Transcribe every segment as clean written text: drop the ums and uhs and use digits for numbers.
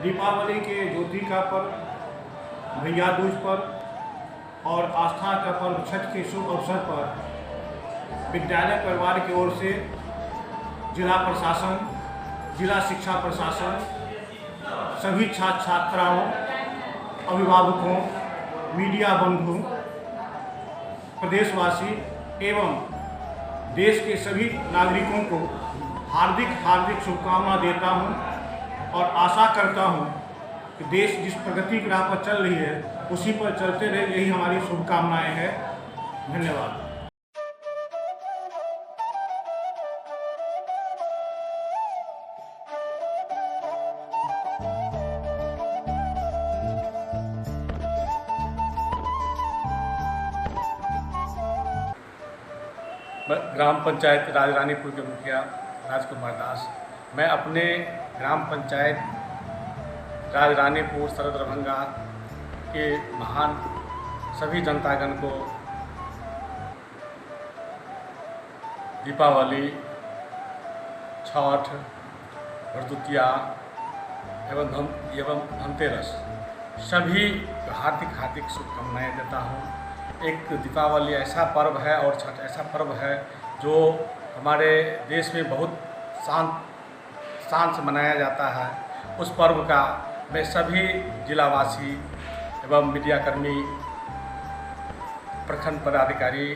दीपावली के ज्योति का पर्व, भैया दूज पर और आस्था का पर्व छठ के शुभ अवसर पर विद्यालय परिवार की ओर से जिला प्रशासन, जिला शिक्षा प्रशासन, सभी छात्र छात्राओं, अभिभावकों, मीडिया बंधु, प्रदेशवासी एवं देश के सभी नागरिकों को हार्दिक शुभकामना देता हूं और आशा करता हूं कि देश जिस प्रगति की राह पर चल रही है उसी पर चलते रहे, यही हमारी शुभकामनाएं हैं। धन्यवाद। ग्राम पंचायत राजरानीपुर के मुखिया राजकुमार दास। मैं अपने ग्राम पंचायत राजरानीपुर सदर दरभंगा के महान सभी जनतागण को दीपावली, छठ, भरदुतिया एवं धनतेरस सभी हार्दिक शुभकामनाएँ देता हूँ। एक दीपावली ऐसा पर्व है और छठ ऐसा पर्व है जो हमारे देश में बहुत शान से मनाया जाता है। उस पर्व का मैं सभी जिलावासी एवं मीडियाकर्मी, प्रखंड पदाधिकारी,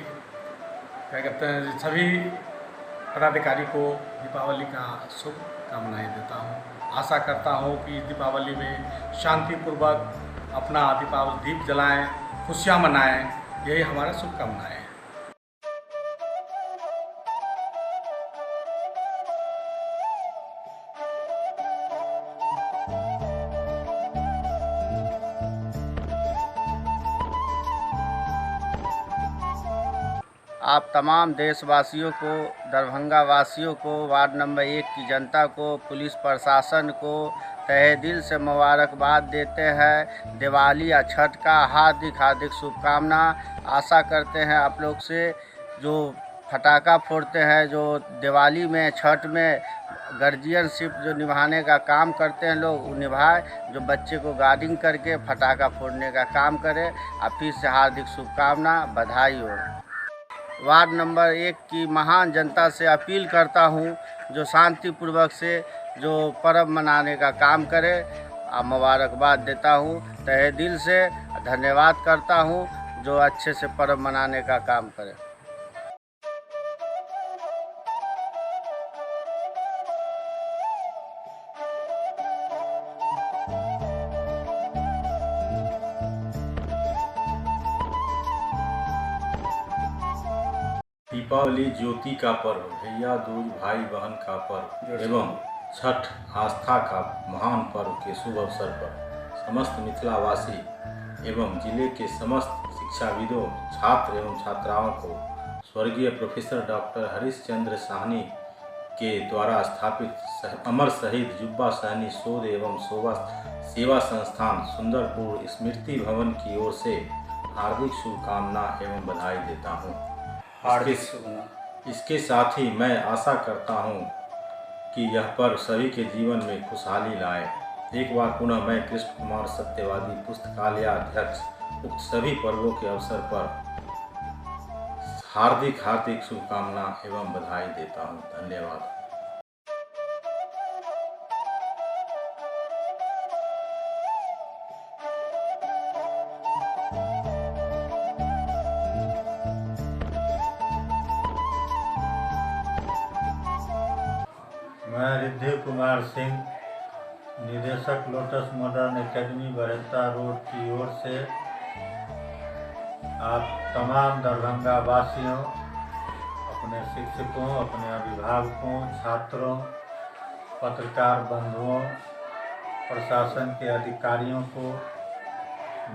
क्या कहते हैं, सभी पदाधिकारी को दीपावली का शुभकामनाएँ देता हूँ। आशा करता हूँ कि दीपावली में शांतिपूर्वक अपना दीपावली दीप जलाएं, खुशियाँ मनाएं, यही हमारा शुभकामनाएं हैं। आप तमाम देशवासियों को, दरभंगा वासियों को, वार्ड नंबर 1 की जनता को, पुलिस प्रशासन को तहे दिल से मुबारकबाद देते हैं। दिवाली या छठ का हार्दिक शुभकामना। आशा करते हैं आप लोग से, जो फटाका फोड़ते हैं, जो दिवाली में, छठ में गार्जियनशिप जो निभाने का काम करते हैं लोग, वो निभाए। जो बच्चे को गार्डिंग करके फटाका फोड़ने का काम करे। आप फिर से हार्दिक शुभकामना, बधाई हो। वार्ड नंबर 1 की महान जनता से अपील करता हूं, जो शांतिपूर्वक से जो पर्व मनाने का काम करे, मुबारकबाद देता हूं। तहे दिल से धन्यवाद करता हूं जो अच्छे से पर्व मनाने का काम करे। दीपावली ज्योति का पर्व, भैया दूज भाई बहन का पर्व एवं छठ आस्था का महान पर्व के शुभ अवसर पर समस्त मिथिलावासी एवं जिले के समस्त शिक्षाविदों, छात्र एवं छात्राओं को स्वर्गीय प्रोफेसर डॉक्टर हरीश चंद्र साहनी के द्वारा स्थापित अमर शहीद जुब्बा सहनी शोध एवं सेवा संस्थान सुंदरपुर स्मृति भवन की ओर से हार्दिक शुभकामना एवं बधाई देता हूँ। इसके साथ ही मैं आशा करता हूँ कि यह पर्व सभी के जीवन में खुशहाली लाए। एक बार पुनः मैं कृष्ण कुमार सत्यवादी पुस्तकालय अध्यक्ष उक्त सभी पर्वों के अवसर पर हार्दिक शुभकामना एवं बधाई देता हूँ। धन्यवाद। मैं रिद्धि कुमार सिंह, निदेशक lotus modern academy Barhatta road की ओर से आप तमाम दरभंगा वासियों, अपने शिक्षकों, अपने अभिभावकों, छात्रों, पत्रकार बंधुओं, प्रशासन के अधिकारियों को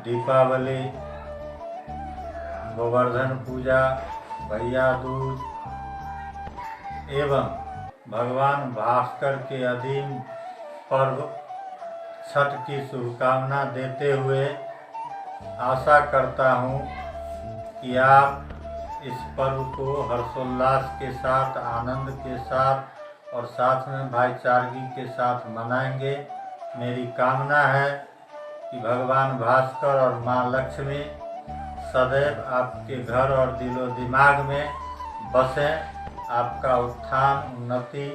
दीपावली, गोवर्धन पूजा, भैया दूज एवं भगवान भास्कर के अधीन पर्व छठ की शुभकामना देते हुए आशा करता हूँ कि आप इस पर्व को हर्षोल्लास के साथ, आनंद के साथ और साथ में भाईचारगी के साथ मनाएंगे। मेरी कामना है कि भगवान भास्कर और माँ लक्ष्मी सदैव आपके घर और दिलो दिमाग में बसें, आपका उत्थान उन्नति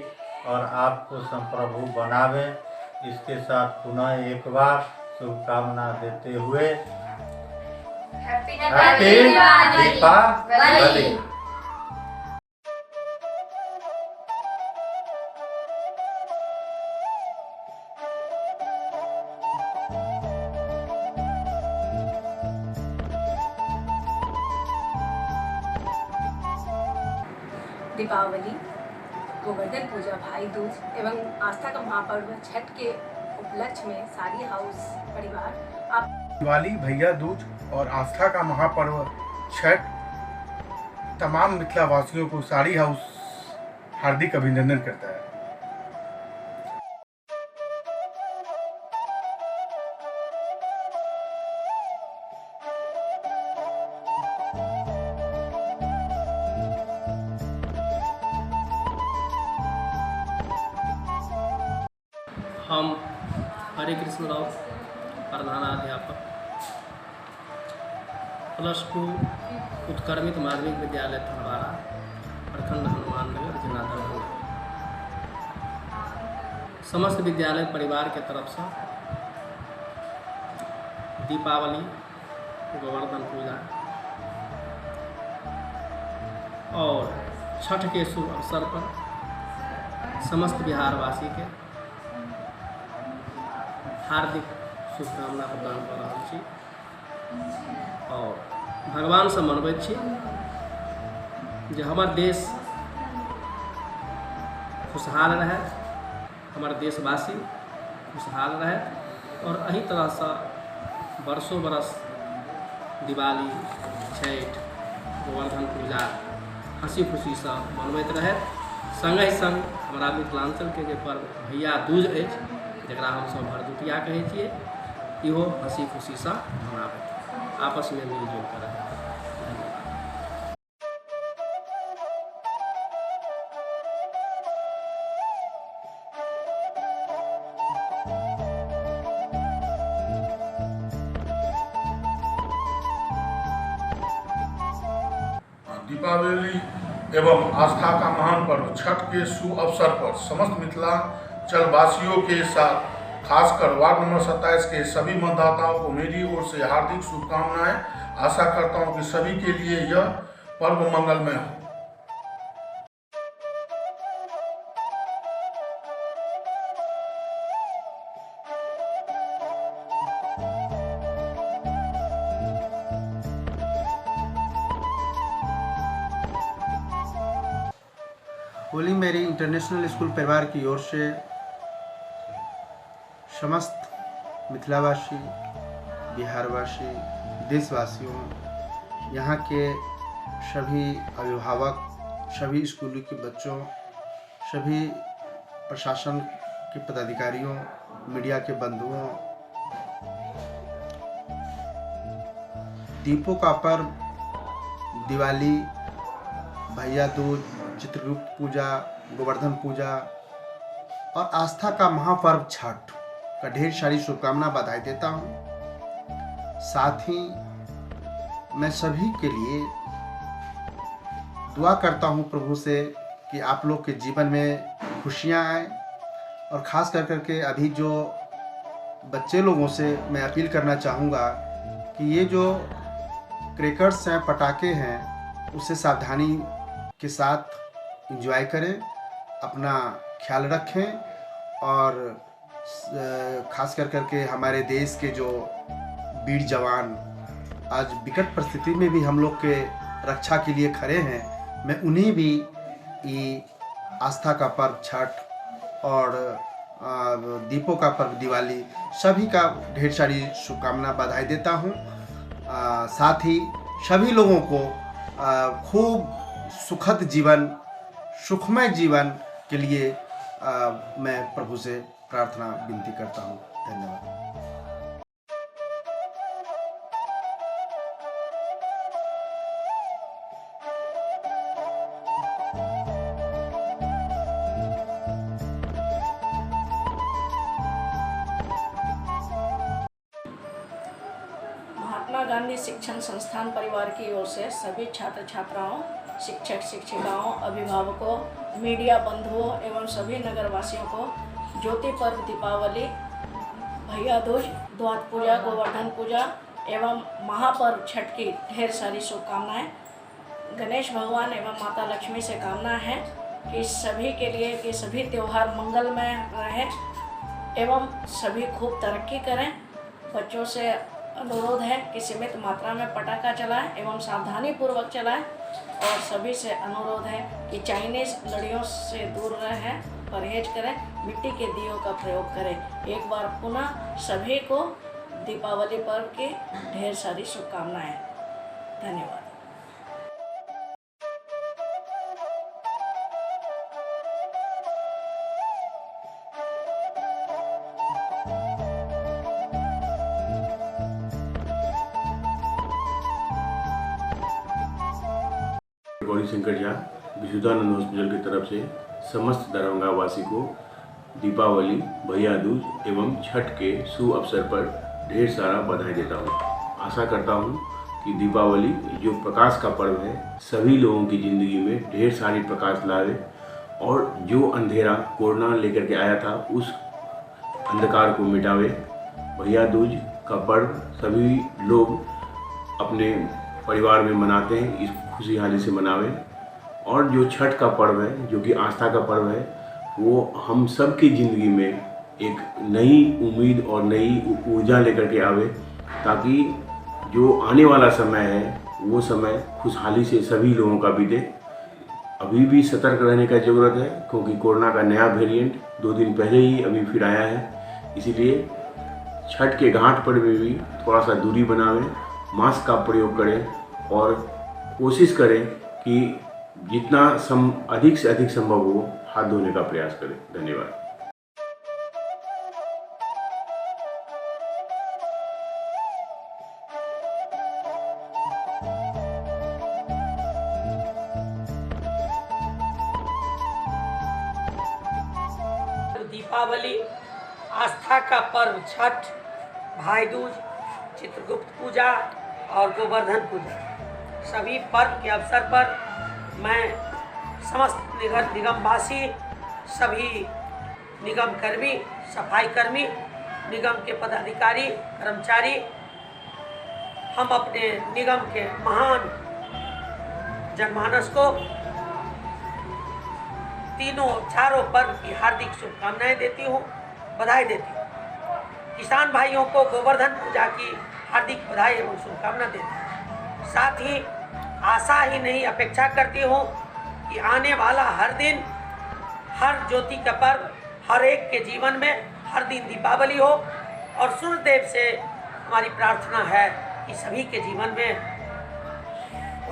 और आपको संप्रभु बनावे। इसके साथ पुनः एक बार शुभकामना देते हुए हैप्पी दीपावली। दीपावली, गोवर्धन पूजा, भाई दूज एवं आस्था का महापर्व छठ के उपलक्ष्य में साड़ी हाउस परिवार आप दिवाली, भैया दूज और आस्था का महापर्व छठ तमाम मिथिला वासियों को साड़ी हाउस हार्दिक अभिनंदन करता है। हम हरे कृष्ण राव, प्रधानाध्यापक, +2 उत्क्रमित माध्यमिक विद्यालय थनवारा, प्रखंड हनुमान नगर, जिला दरभंगा। समस्त विद्यालय परिवार के तरफ से दीपावली, गोवर्धन पूजा और छठ के शुभ अवसर पर समस्त बिहारवासी के हार्दिक शुभकामना प्रदान कर रहा छी और भगवान से मनबैत छी जे हमर देश खुशहाल रहे, हमर देशवासी खुशहाल रहे और एही तरह से बरसों बरस दिवाली, छठ, गोवर्धन पूजा हंसी खुशी से मनबैत रहे। संगे संग हमारा मिथिलांचल के जे पर्व भैया दूज अछि, जकरा हमसब भरदुतिया कहै छियै, इहो हंसी खुशी से मनाबैत, आपस में मिलजुल कर रहे। दीपावली एवं आस्था का महान पर्व छठ के शुभ अवसर पर समस्त मिथिलांचल वासियों के साथ खासकर वार्ड नंबर 27 के सभी मतदाताओं को मेरी ओर से हार्दिक शुभकामनाएं। आशा करता हूं कि सभी के लिए यह पर्व मंगलमय हो। होली मेरी इंटरनेशनल स्कूल परिवार की ओर से समस्त मिथिलावासी, बिहारवासी, देशवासियों, यहाँ के सभी अभिभावक, सभी स्कूलों के बच्चों, सभी प्रशासन के पदाधिकारियों, मीडिया के बंधुओं, दीपों का पर्व दिवाली, भैया दूज, चित्रगुप्त पूजा, गोवर्धन पूजा और आस्था का महापर्व छठ का ढेर सारी शुभकामना बधाई देता हूँ। साथ ही मैं सभी के लिए दुआ करता हूँ प्रभु से कि आप लोग के जीवन में खुशियाँ आए और ख़ास कर करके अभी जो बच्चे लोगों से मैं अपील करना चाहूँगा कि ये जो क्रैकर्स हैं, पटाखे हैं, उससे सावधानी के साथ एंजॉय करें, अपना ख्याल रखें और खास कर करके हमारे देश के जो वीर जवान आज विकट परिस्थिति में भी हम लोग के रक्षा के लिए खड़े हैं, मैं उन्हें भी ये आस्था का पर्व छठ और दीपों का पर्व दिवाली सभी का ढेर सारी शुभकामना बधाई देता हूँ। साथ ही सभी लोगों को खूब सुखद जीवन, सुखमय जीवन के लिए मैं प्रभु से प्रार्थना विनती करता हूँ। धन्यवाद। महात्मा गांधी शिक्षण संस्थान परिवार की ओर से सभी छात्र छात्राओं, शिक्षक शिक्षिकाओं, अभिभावकों, मीडिया बंधुओं एवं सभी नगरवासियों को ज्योति पर्व, दीपावली, भैया दूज, द्वात पूजा, गोवर्धन पूजा एवं महापर्व छठ की ढेर सारी शुभकामनाएं। गणेश भगवान एवं माता लक्ष्मी से कामना है कि सभी के लिए कि सभी त्यौहार मंगलमय रहें एवं सभी खूब तरक्की करें। बच्चों से अनुरोध है कि सीमित मात्रा में पटाखा चलाएं एवं सावधानी पूर्वक चलाएं और सभी से अनुरोध है कि चाइनीज़ लड़ियों से दूर रहें, परहेज करें, मिट्टी के दियों का प्रयोग करें। एक बार पुनः सभी को दीपावली पर्व की ढेर सारी शुभकामनाएं। धन्यवाद। गौरी शंकर झा विशुद्धानंद हॉस्पिटल की तरफ से समस्त दरभंगा वासी को दीपावली, भैया दूज एवं छठ के शुभ अवसर पर ढेर सारा बधाई देता हूँ। आशा करता हूँ कि दीपावली जो प्रकाश का पर्व है सभी लोगों की ज़िंदगी में ढेर सारी प्रकाश लावे और जो अंधेरा कोरोना लेकर के आया था उस अंधकार को मिटावे। भैया दूज का पर्व सभी लोग अपने परिवार में मनाते हैं, इस खुशहाली से मनावे। और जो छठ का पर्व है जो कि आस्था का पर्व है वो हम सब की ज़िंदगी में एक नई उम्मीद और नई ऊर्जा लेकर के आवे ताकि जो आने वाला समय है वो समय खुशहाली से सभी लोगों का बीते। अभी भी सतर्क रहने का ज़रूरत है क्योंकि कोरोना का नया वेरिएंट 2 दिन पहले ही अभी फिर आया है। इसीलिए छठ के घाट पर भी थोड़ा सा दूरी बनावें, मास्क का प्रयोग करें और कोशिश करें कि जितना अधिक से अधिक संभव हो हाथ धोने का प्रयास करें। धन्यवाद। दीपावली, आस्था का पर्व छठ, भाई दूज, चित्रगुप्त पूजा और गोवर्धन पूजा, सभी पर्व के अवसर पर मैं समस्त निगमवासी, सभी निगम कर्मी, सफाई कर्मी, निगम के पदाधिकारी, कर्मचारी, हम अपने निगम के महान जनमानस को चारों पर्व की हार्दिक शुभकामनाएं देती हूँ, बधाई देती हूँ। किसान भाइयों को गोवर्धन पूजा की हार्दिक बधाई एवं शुभकामना देती हूँ। साथ ही आशा ही नहीं अपेक्षा करती हूँ कि आने वाला हर दिन, हर ज्योति का पर्व हर एक के जीवन में हर दिन दीपावली हो और सूर्यदेव से हमारी प्रार्थना है कि सभी के जीवन में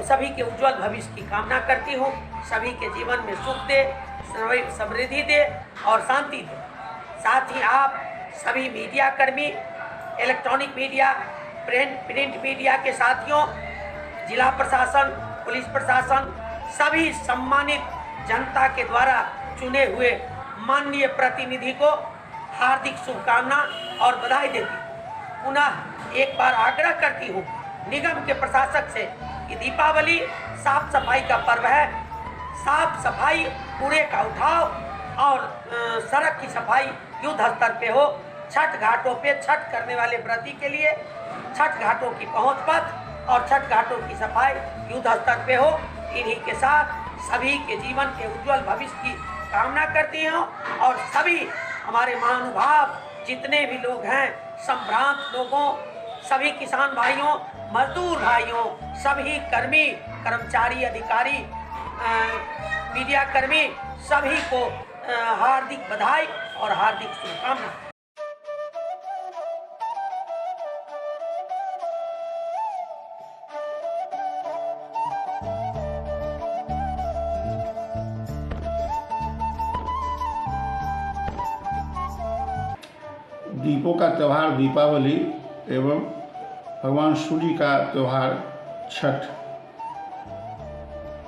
सभी के उज्जवल भविष्य की कामना करती हूँ। सभी के जीवन में सुख दे, समृद्धि दे और शांति दे। साथ ही आप सभी मीडिया कर्मी, इलेक्ट्रॉनिक मीडिया, प्रिंट मीडिया के साथियों, जिला प्रशासन, पुलिस प्रशासन, सभी सम्मानित जनता के द्वारा चुने हुए माननीय प्रतिनिधि को हार्दिक शुभकामना और बधाई देती हूँ। पुनः एक बार आग्रह करती हूँ निगम के प्रशासक से कि दीपावली साफ सफाई का पर्व है। साफ सफाई, कूड़े का उठाव और सड़क की सफाई युद्ध स्तर पे हो। छठ घाटों पे छठ करने वाले व्रती के लिए छठ घाटों की पहुँच पथ और छठ घाटों की सफाई युद्ध स्तर पे हो। इन्हीं के साथ सभी के जीवन के उज्जवल भविष्य की कामना करती हूँ और सभी हमारे महानुभाव जितने भी लोग हैं, संभ्रांत लोगों, सभी किसान भाइयों, मजदूर भाइयों, सभी कर्मी, कर्मचारी, अधिकारी, मीडिया कर्मी, सभी को हार्दिक बधाई और हार्दिक शुभकामना। दीपों का त्यौहार दीपावली एवं भगवान सूर्य का त्यौहार छठ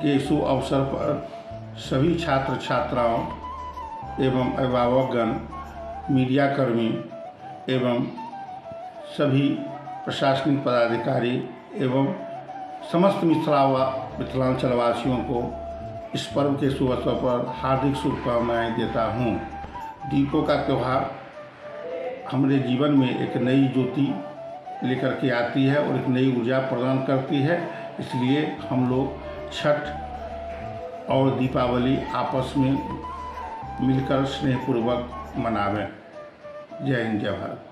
के शुभ अवसर पर सभी छात्र छात्राओं एवं अभिभावकगण, मीडियाकर्मी एवं सभी प्रशासनिक पदाधिकारी एवं समस्त मिथिलांचल वासियों को इस पर्व के शुभ अवसर पर हार्दिक शुभकामनाएं देता हूं। दीपों का त्यौहार हमारे जीवन में एक नई ज्योति लेकर के आती है और एक नई ऊर्जा प्रदान करती है, इसलिए हम लोग छठ और दीपावली आपस में मिलकर स्नेहपूर्वक मनावें। जय हिंद, जय भारत।